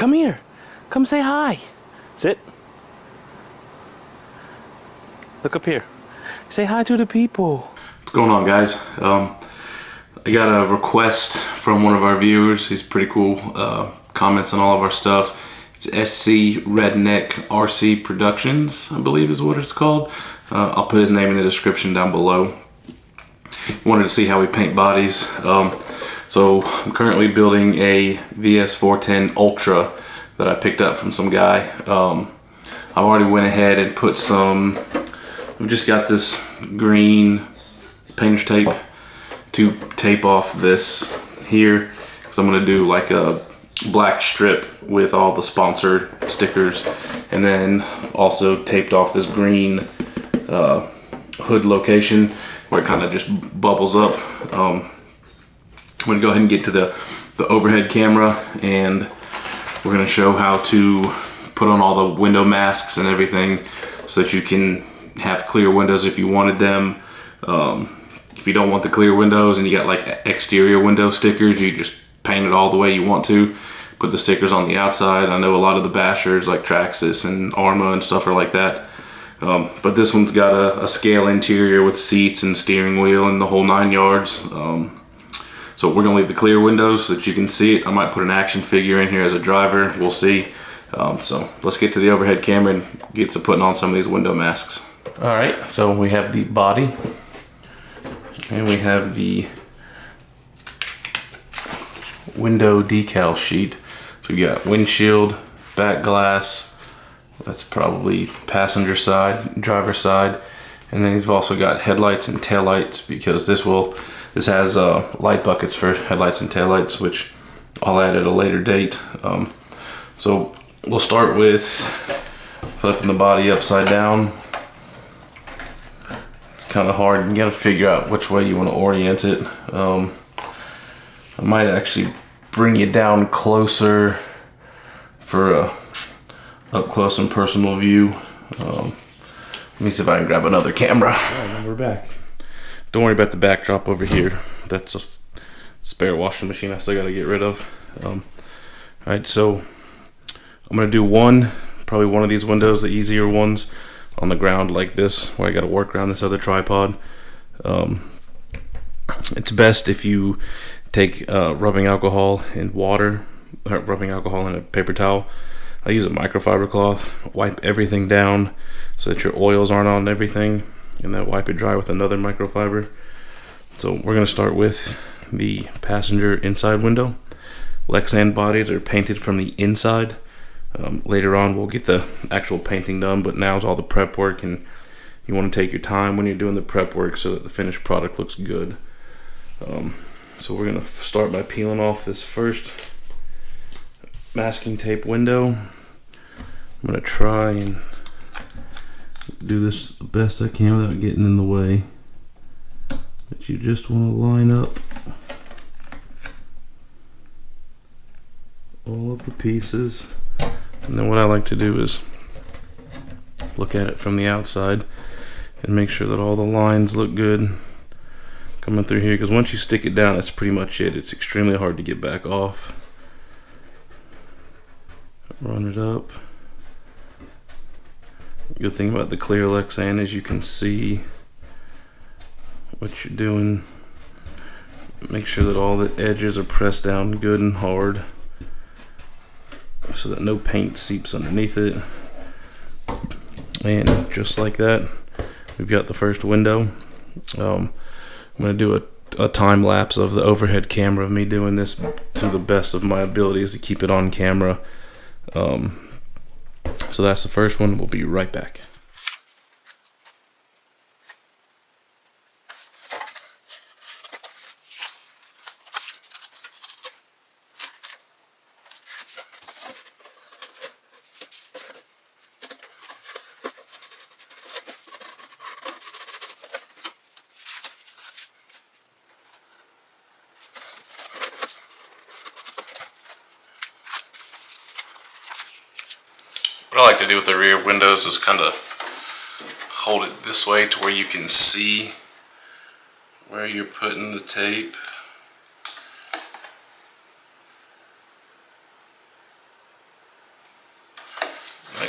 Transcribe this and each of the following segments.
Come here. Come say hi. Sit. Look up here. Say hi to the people. What's going on, guys? I got a request from one of our viewers. He's pretty cool. Comments on all of our stuff. It's SC Redneck RC Productions, I believe is what it's called. I'll put his name in the description down below. Wanted to see how we paint bodies. So I'm currently building a VS410 Ultra that I picked up from some guy. I've already went ahead and put some, I've just got this green painter's tape to tape off this here, because I'm going to do like a black strip with all the sponsored stickers, and then also taped off this green hood location where it kind of just bubbles up. I'm going to go ahead and get to the overhead camera, and we're going to show how to put on all the window masks and everything so that you can have clear windows if you wanted them. If you don't want the clear windows and you got like exterior window stickers, you just paint it all the way you want to. Put the stickers on the outside. I know a lot of the bashers like Traxxas and Arma and stuff are like that. But this one's got a scale interior with seats and steering wheel and the whole 9 yards. So we're gonna leave the clear windows so that you can see it. I might put an action figure in here as a driver, we'll see. So let's get to the overhead camera and get to putting on some of these window masks. All right, so we have the body and we have the window decal sheet. So we got windshield, back glass, that's probably passenger side, driver side, and then you've also got headlights and taillights, because this has light buckets for headlights and taillights, which I'll add at a later date. So we'll start with flipping the body upside down. It's kind of hard, you gotta figure out which way you want to orient it. I might actually bring you down closer for a up close and personal view. Let me see if I can grab another camera. Alright, we're back. Don't worry about the backdrop over here. That's a spare washing machine I still gotta get rid of. Alright, so I'm gonna do probably one of these windows, the easier ones, on the ground like this, where I gotta work around this other tripod. It's best if you take rubbing alcohol and water, or rubbing alcohol in a paper towel. I use a microfiber cloth, wipe everything down so that your oils aren't on everything, and then wipe it dry with another microfiber. So we're going to start with the passenger inside window. Lexan bodies are painted from the inside. Later on we'll get the actual painting done, but now it's all the prep work, and you want to take your time when you're doing the prep work so that the finished product looks good. So we're going to start by peeling off this first masking tape window. I'm going to try and do this the best I can without getting in the way. But you just want to line up all of the pieces. And then what I like to do is look at it from the outside and make sure that all the lines look good coming through here, because once you stick it down, that's pretty much it. It's extremely hard to get back off. Run it up. Good thing about the clear Lexan is you can see what you're doing. Make sure that all the edges are pressed down good and hard so that no paint seeps underneath it. And just like that, we've got the first window. I'm going to do a time lapse of the overhead camera of me doing this to the best of my abilities to keep it on camera. So that's the first one. We'll be right back. What I like to do with the rear windows is kind of hold it this way to where you can see where you're putting the tape.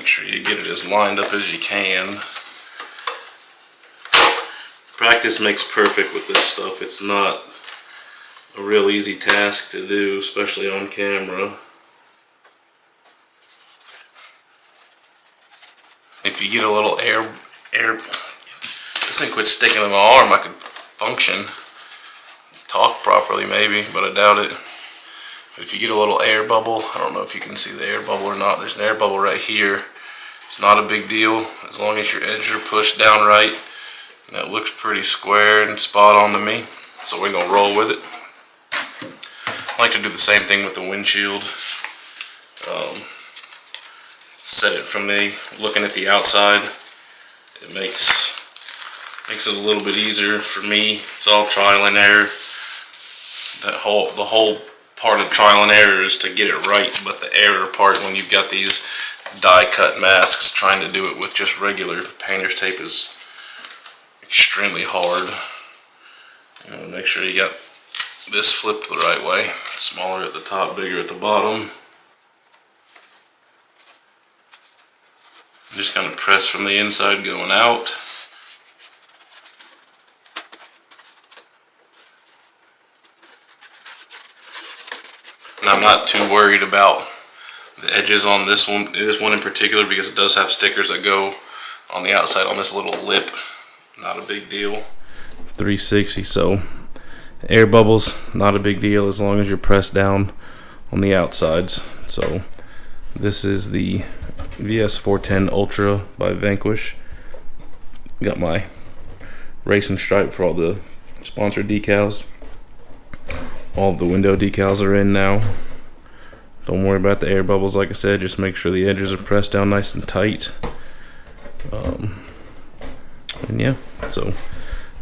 make sure you get it as lined up as you can. Practice makes perfect with this stuff. It's not a real easy task to do, especially on camera. If you get a little air, this thing quit sticking in my arm, I could function, talk properly maybe, but I doubt it. But if you get a little air bubble, I don't know if you can see the air bubble or not, there's an air bubble right here. It's not a big deal as long as your edges are pushed down right. And that looks pretty square and spot on to me, so we're gonna roll with it. I like to do the same thing with the windshield. Set it from me looking at the outside. It makes it a little bit easier for me. It's all trial and error. The whole part of trial and error is to get it right, but the error part when you've got these die cut masks, trying to do it with just regular painter's tape is extremely hard. You know, make sure you got this flipped the right way. Smaller at the top, bigger at the bottom. Just kind of press from the inside going out. And I'm not too worried about the edges on this one in particular, because it does have stickers that go on the outside on this little lip. Not a big deal. 360, so air bubbles, not a big deal as long as you're pressed down on the outsides. So this is the VS410 Ultra by Vanquish. Got my racing stripe for all the sponsored decals. All of the window decals are in now. Don't worry about the air bubbles, like I said, just make sure the edges are pressed down nice and tight. And yeah, so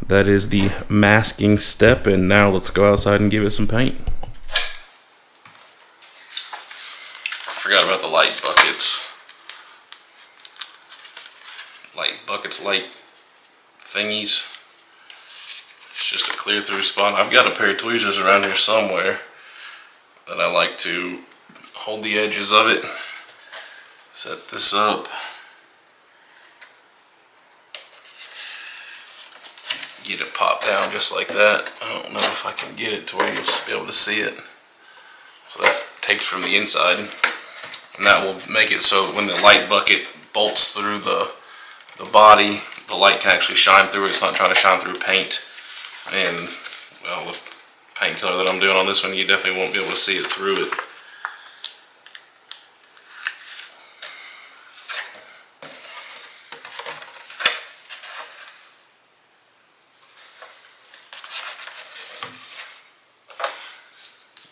that is the masking step, and now let's go outside and give it some paint. Forgot about the light buckets. Light thingies. It's just a clear through spot. I've got a pair of tweezers around here somewhere that I like to hold the edges of it. Set this up. Get it popped down just like that. I don't know if I can get it to where you'll be able to see it. So that's taped from the inside. And that will make it so when the light bucket bolts through the body, the light can actually shine through it. It's not trying to shine through paint. And well, the paint color that I'm doing on this one, you definitely won't be able to see it through it.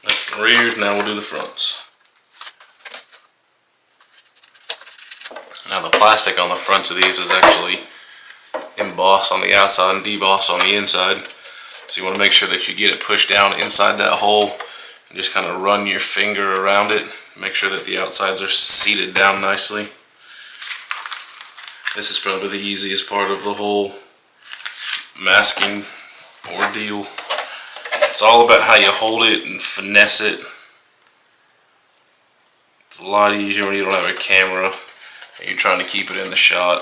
That's the rears, now we'll do the fronts. Now the plastic on the fronts of these is actually embossed on the outside and debossed on the inside. So you want to make sure that you get it pushed down inside that hole and just kind of run your finger around it. Make sure that the outsides are seated down nicely. This is probably the easiest part of the whole masking ordeal. It's all about how you hold it and finesse it. It's a lot easier when you don't have a camera and you're trying to keep it in the shot.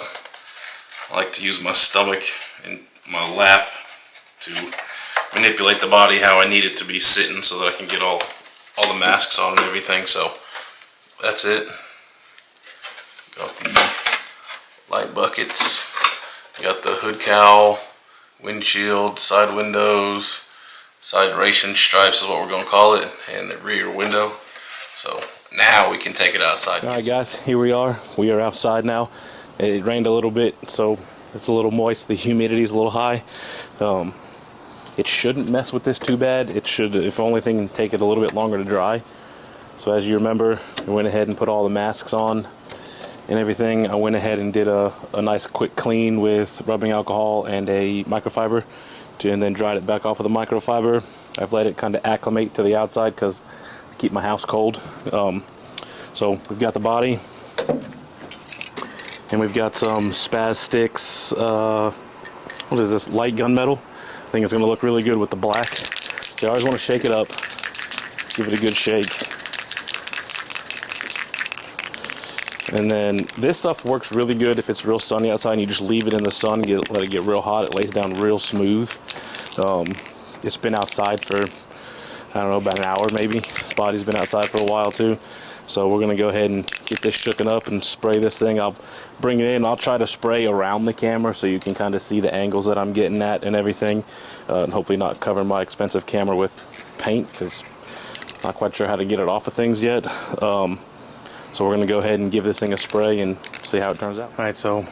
I like to use my stomach and my lap to manipulate the body how I need it to be sitting so that I can get all the masks on and everything. So that's it. Got the light buckets, got the hood cowl, windshield, side windows, side racing stripes is what we're going to call it, and the rear window. So now we can take it outside. Alright guys, here we are. We are outside now. It rained a little bit, so it's a little moist. The humidity is a little high. It shouldn't mess with this too bad. It should, if only thing, take it a little bit longer to dry. So as you remember, I went ahead and put all the masks on and everything. I went ahead and did a nice quick clean with rubbing alcohol and a microfiber, and then dried it back off with a microfiber. I've let it kind of acclimate to the outside because I keep my house cold. So we've got the body, and we've got some spaz sticks. What is this? Light gunmetal. I think it's going to look really good with the black. So you always want to shake it up, give it a good shake. And then this stuff works really good if it's real sunny outside and you just leave it in the sun, let it get real hot. It lays down real smooth. It's been outside for, I don't know, about an hour maybe. Body's been outside for a while too. So we're gonna go ahead and get this shooken up and spray this thing. I'll bring it in. I'll try to spray around the camera so you can kind of see the angles that I'm getting at and everything. And hopefully not cover my expensive camera with paint, because I'm not quite sure how to get it off of things yet. So we're going to go ahead and give this thing a spray and see how it turns out. All right, so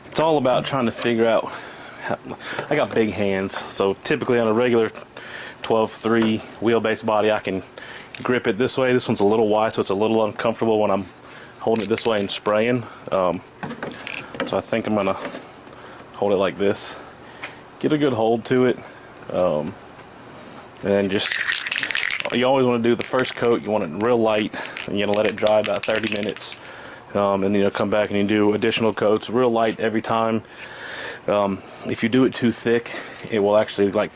it's all about trying to figure out I got big hands, so typically on a regular 12.3 wheelbase body, I can grip it this way. This one's a little wide, so it's a little uncomfortable when I'm holding it this way and spraying. So I think I'm going to hold it like this. Get a good hold to it. And then just, you always want to do the first coat, you want it real light, and you're going to let it dry about 30 minutes. And then you'll come back and you do additional coats, real light every time. If you do it too thick, it will actually like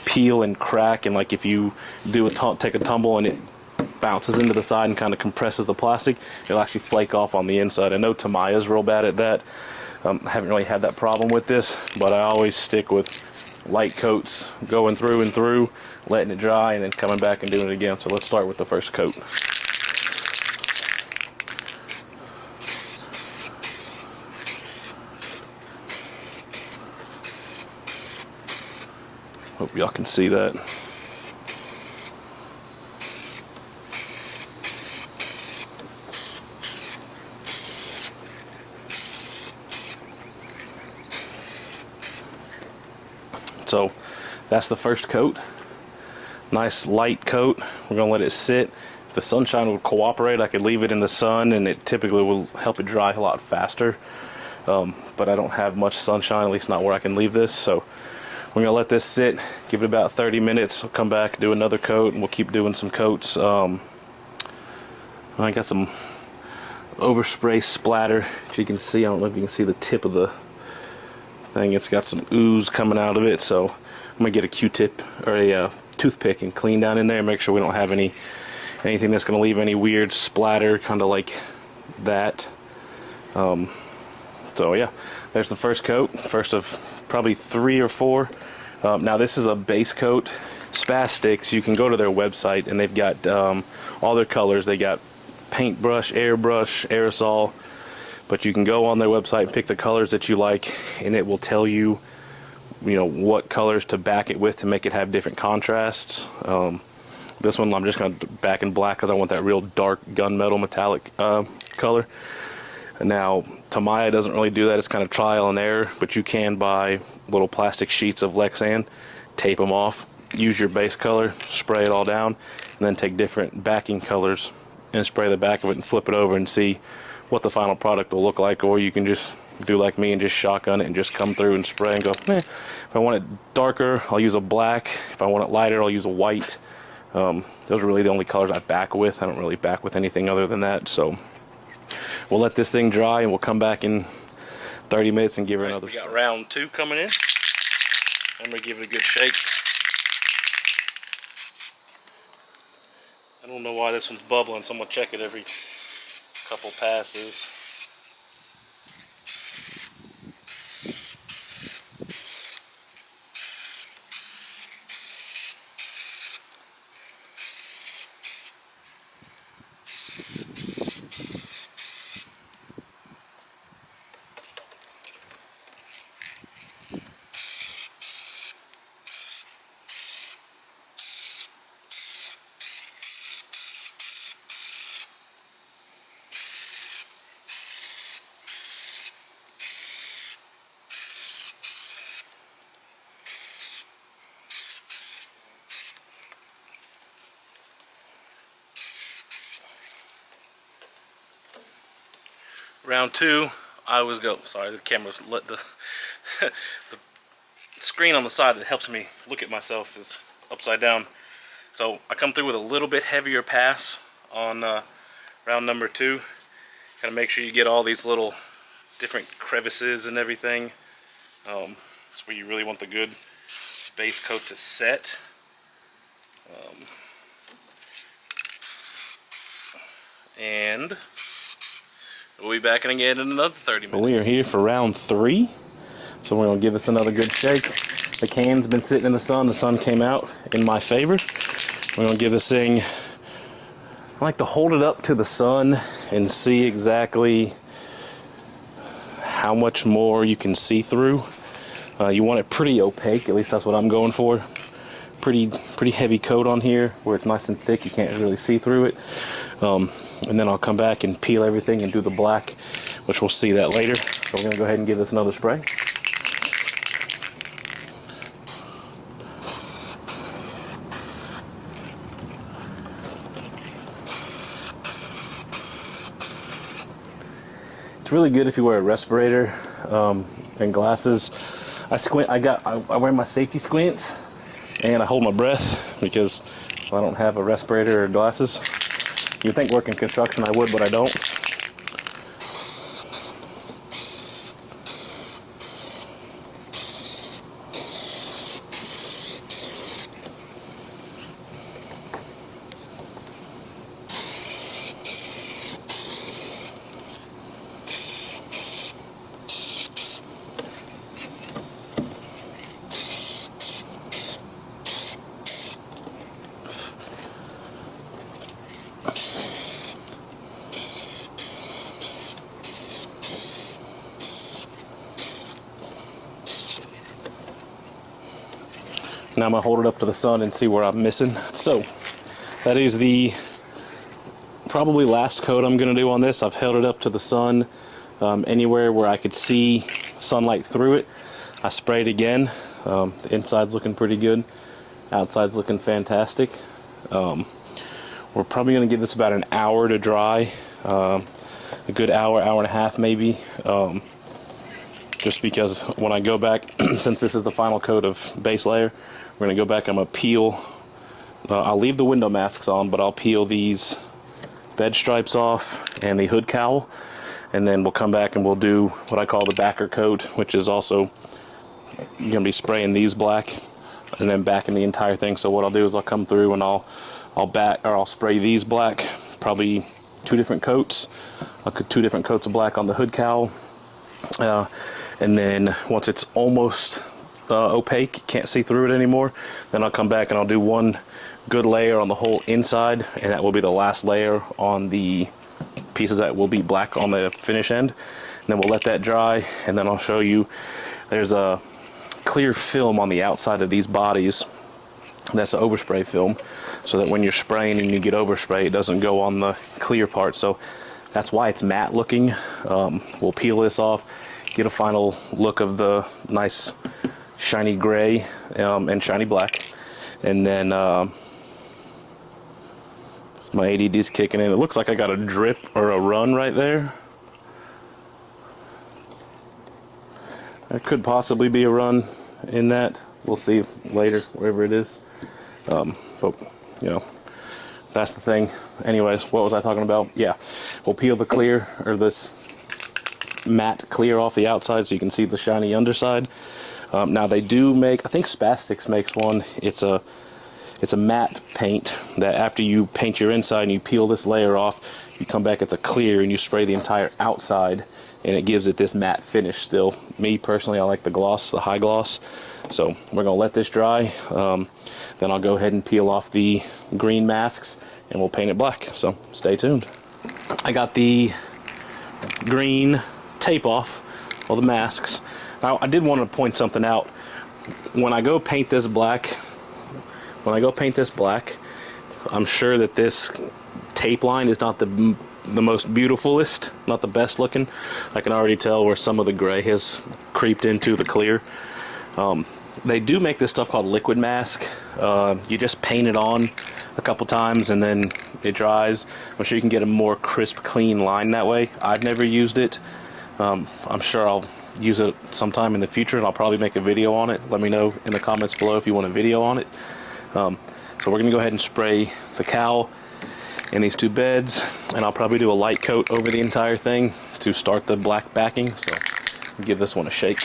peel and crack, and like if you do take a tumble and it bounces into the side and kind of compresses the plastic, it'll actually flake off on the inside. I know Tamiya's real bad at that. I haven't really had that problem with this, but I always stick with light coats, going through and through, letting it dry, and then coming back and doing it again. So let's start with the first coat. Hope y'all can see that. So that's the first coat. Nice light coat. We're gonna let it sit. If the sunshine would cooperate, I could leave it in the sun and it typically will help it dry a lot faster. But I don't have much sunshine, at least not where I can leave this. So we're gonna let this sit, give it about 30 minutes. I'll come back, do another coat, and we'll keep doing some coats. I got some overspray splatter. As you can see, I don't know if you can see the tip of the thing. It's got some ooze coming out of it, so I'm gonna get a Q-tip or a toothpick and clean down in there and make sure we don't have anything that's gonna leave any weird splatter, kind of like that. So yeah, there's the first coat, first of probably 3 or 4. Now this is a base coat. Spastics, you can go to their website and they've got all their colors. They got paintbrush, airbrush, aerosol, but you can go on their website and pick the colors that you like, and it will tell you, you know, what colors to back it with to make it have different contrasts. This one I'm just going to back in black because I want that real dark gunmetal metallic color. Now Tamiya doesn't really do that. It's kind of trial and error, but you can buy little plastic sheets of Lexan, tape them off, use your base color, spray it all down, and then take different backing colors and spray the back of it and flip it over and see what the final product will look like. Or you can just do like me and just shotgun it and just come through and spray and go, if I want it darker, I'll use a black. If I want it lighter, I'll use a white. Those are really the only colors I back with. I don't really back with anything other than that. So we'll let this thing dry and we'll come back in 30 minutes and give her another. We got round 2 coming in. I'm gonna give it a good shake. I don't know why this one's bubbling, so I'm gonna check it every couple passes. Round 2, I always go, sorry, the camera's let the screen on the side that helps me look at myself is upside down. So I come through with a little bit heavier pass on round number 2. Gotta make sure you get all these little different crevices and everything. That's where you really want the good base coat to set. And We'll be back again in another 30 minutes. We are here for round 3. So we're going to give this another good shake. The can's been sitting in the sun. The sun came out in my favor. We're going to give this thing... I like to hold it up to the sun and see exactly how much more you can see through. You want it pretty opaque, at least that's what I'm going for. Pretty heavy coat on here where it's nice and thick, you can't really see through it. And then I'll come back and peel everything and do the black, which we'll see that later. So we're going to go ahead and give this another spray. It's really good if you wear a respirator and glasses. I wear my safety squints and I hold my breath because I don't have a respirator or glasses. You'd think working construction I would, but I don't. Now I'm going to hold it up to the sun and see where I'm missing. So that is the probably last coat I'm going to do on this. I've held it up to the sun anywhere where I could see sunlight through it. I sprayed again. The inside's looking pretty good. Outside's looking fantastic. We're probably going to give this about an hour to dry. A good hour, hour and a half maybe. Just because when I go back, since this is the final coat of base layer, we're going to go back, I'm going to peel, I'll leave the window masks on, but I'll peel these bed stripes off and the hood cowl, and then we'll come back and we'll do what I call the backer coat, which is also going to be spraying these black and then backing the entire thing. So what I'll do is I'll come through and I'll spray these black, probably 2 different coats. I'll put 2 different coats of black on the hood cowl. And then once it's almost opaque, can't see through it anymore, then I'll come back and I'll do 1 good layer on the whole inside, and that will be the last layer on the pieces that will be black on the finish end. And then we'll let that dry, and then I'll show you there's a clear film on the outside of these bodies. That's an overspray film, so that when you're spraying and you get overspray, it doesn't go on the clear part. So that's why it's matte looking. We'll peel this off, get a final look of the nice shiny gray and shiny black, and then my ADD's kicking in. It looks like I got a drip or a run right there. There could possibly be a run in that. We'll see later, wherever it is. But you know, that's the thing. Anyways, what was I talking about? Yeah, we'll peel the clear, or this matte clear off the outside so you can see the shiny underside. Now they do make, I think Spastics makes one. It's a matte paint that after you paint your inside and you peel this layer off, you come back, it's a clear, and you spray the entire outside and it gives it this matte finish still. Me personally, I like the gloss, the high gloss. So we're gonna let this dry. Then I'll go ahead and peel off the green masks and we'll paint it black. So stay tuned. I got the green tape off all the masks. Now I did want to point something out. When I go paint this black, I'm sure that this tape line is not the most beautifulest, not the best looking. I can already tell where some of the gray has creeped into the clear. They do make this stuff called liquid mask. You just paint it on a couple times and then it dries. I'm sure you can get a more crisp, clean line that way. I've never used it. I'm sure I'll use it sometime in the future, and I'll probably make a video on it. Let me know in the comments below if you want a video on it. So we're gonna go ahead and spray the cowl in these 2 beds, and I'll probably do a light coat over the entire thing to start the black backing. So I'll give this one a shake.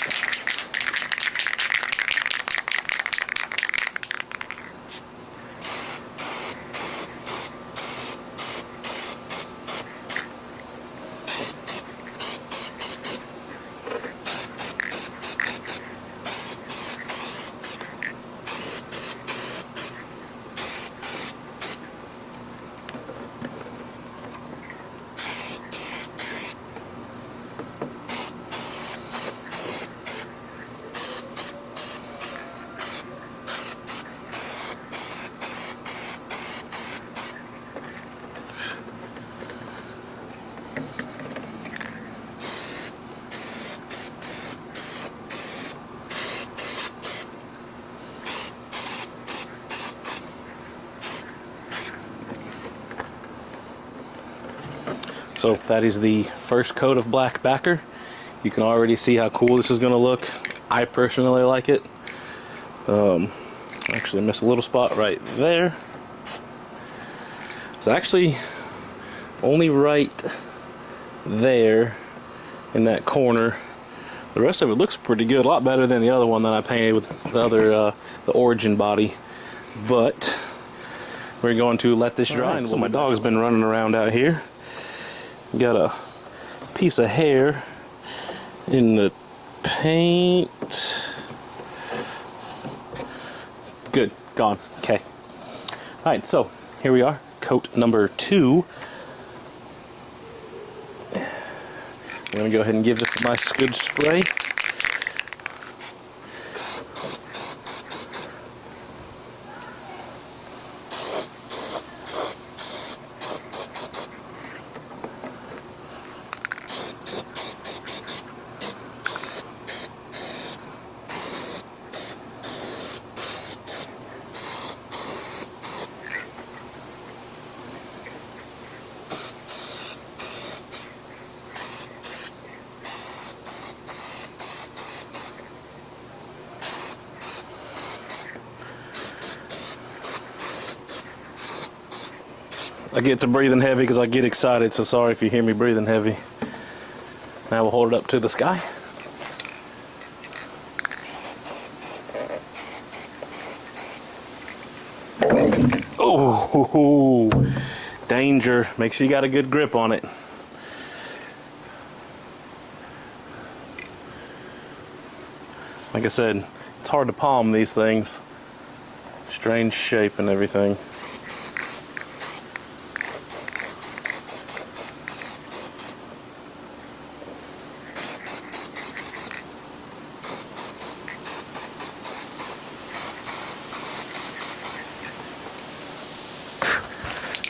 So that is the first coat of black backer. You can already see how cool this is going to look. I personally like it. Actually, I missed a little spot right there. It's actually only right there in that corner. The rest of it looks pretty good, a lot better than the other one that I painted with the other, the origin body. But we're going to let this dry. Right, so my dog's been running around out here. Got a piece of hair in the paint. Good, gone. Okay. All right, so here we are, coat number 2. I'm gonna go ahead and give this a nice good spray. I get to breathing heavy because I get excited, so sorry if you hear me breathing heavy. Now we'll hold it up to the sky. Oh, danger. Make sure you got a good grip on it. Like I said, it's hard to palm these things. Strange shape and everything.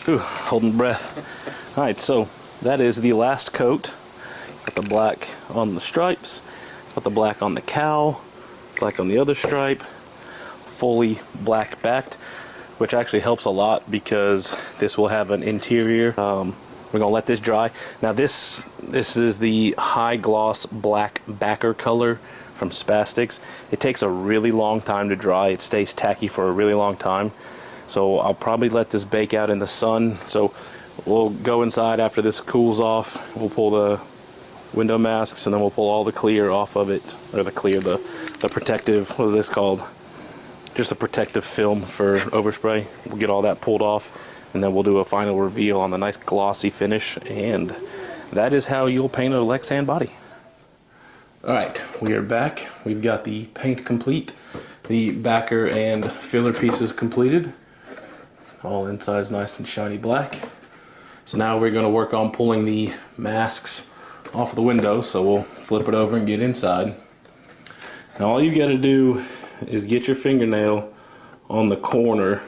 Ooh, holding breath. Alright, so that is the last coat. Got the black on the stripes, got the black on the cowl, black on the other stripe, fully black backed, which actually helps a lot because this will have an interior. We're gonna let this dry. Now this is the high gloss black backer color from Spastics. It takes a really long time to dry. It stays tacky for a really long time. So I'll probably let this bake out in the sun. So we'll go inside after this cools off. We'll pull the window masks and then we'll pull all the clear off of it. Or the clear, the protective, what is this called? Just a protective film for overspray. We'll get all that pulled off and then we'll do a final reveal on the nice glossy finish. And that is how you'll paint a Lexan body. Alright, we are back. We've got the paint complete. The backer and filler pieces completed. All inside's nice and shiny black. So now we're going to work on pulling the masks off of the window. So we'll flip it over and get inside. Now all you got to do is get your fingernail on the corner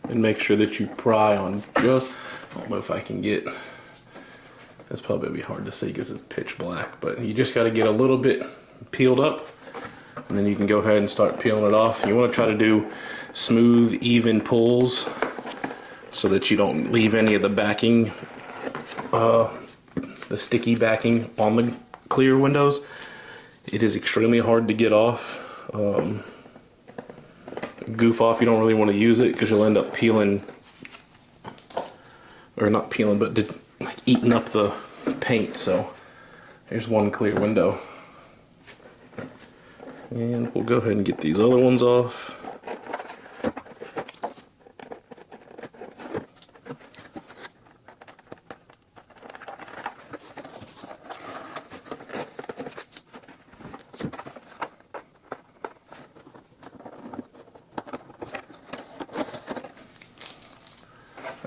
and make sure that you pry on just, I don't know if I can get, that's probably be hard to see because it's pitch black, but you just got to get a little bit peeled up and then you can go ahead and start peeling it off. You want to try to do smooth, even pulls so that you don't leave any of the backing, the sticky backing on the clear windows. It is extremely hard to get off. Goof off, you don't really want to use it because you'll end up peeling, or not peeling, but eating up the paint. So here's one clear window. And we'll go ahead and get these other ones off.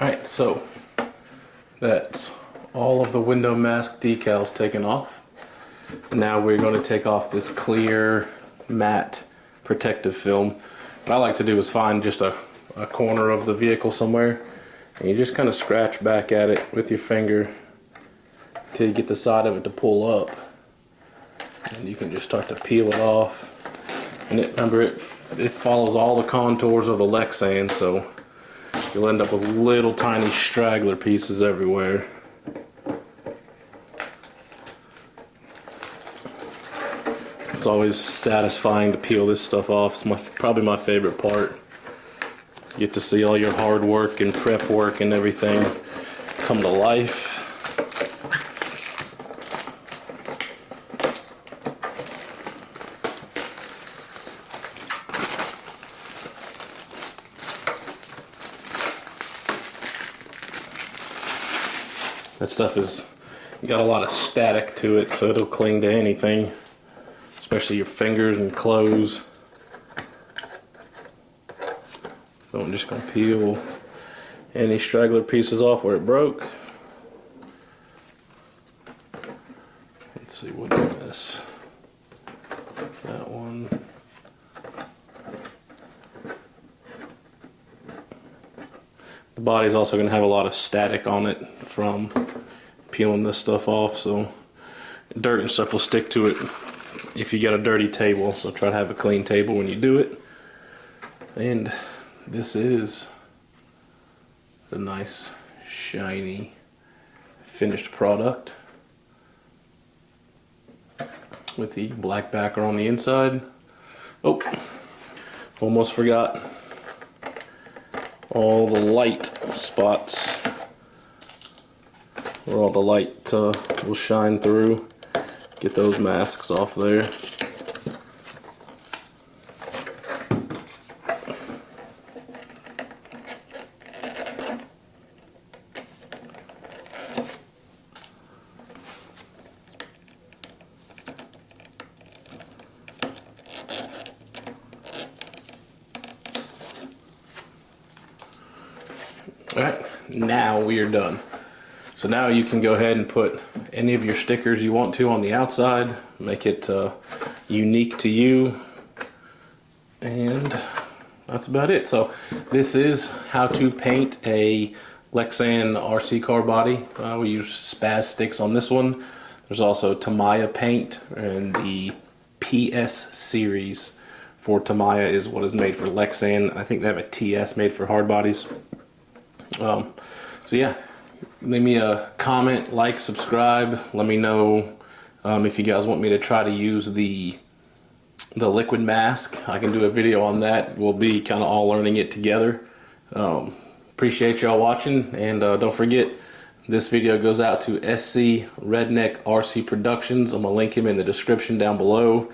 Alright, so that's all of the window mask decals taken off. Now we're going to take off this clear matte protective film. What I like to do is find just a corner of the vehicle somewhere and you just kind of scratch back at it with your finger till you get the side of it to pull up, and you can just start to peel it off. And remember, it follows all the contours of the Lexan, so you'll end up with little tiny straggler pieces everywhere. It's always satisfying to peel this stuff off. It's probably my favorite part. You get to see all your hard work and prep work and everything come to life. That stuff is got a lot of static to it, so it'll cling to anything, especially your fingers and clothes. So I'm just going to peel any straggler pieces off where it broke. Let's see, what is this? That one. The body's also going to have a lot of static on it from peeling this stuff off, so dirt and stuff will stick to it if you got a dirty table, so try to have a clean table when you do it. And this is the nice shiny finished product with the black backer on the inside. Oh, almost forgot all the light spots where all the light will shine through. Get those masks off there. Alright, now we are done. So now you can go ahead and put any of your stickers you want to on the outside, make it unique to you, and that's about it. So this is how to paint a Lexan RC car body. We use Spaz sticks on this one. There's also Tamiya paint, and the PS series for Tamiya is what is made for Lexan. I think they have a TS made for hard bodies. So yeah, leave me a comment, like, subscribe. Let me know if you guys want me to try to use the liquid mask. I can do a video on that. We'll be kind of all learning it together. Appreciate y'all watching, and don't forget, this video goes out to SC Redneck RC Productions. I'm gonna link him in the description down below.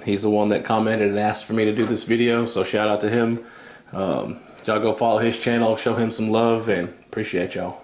He's the one that commented and asked for me to do this video, so shout out to him. Y'all go follow his channel, show him some love, and appreciate y'all.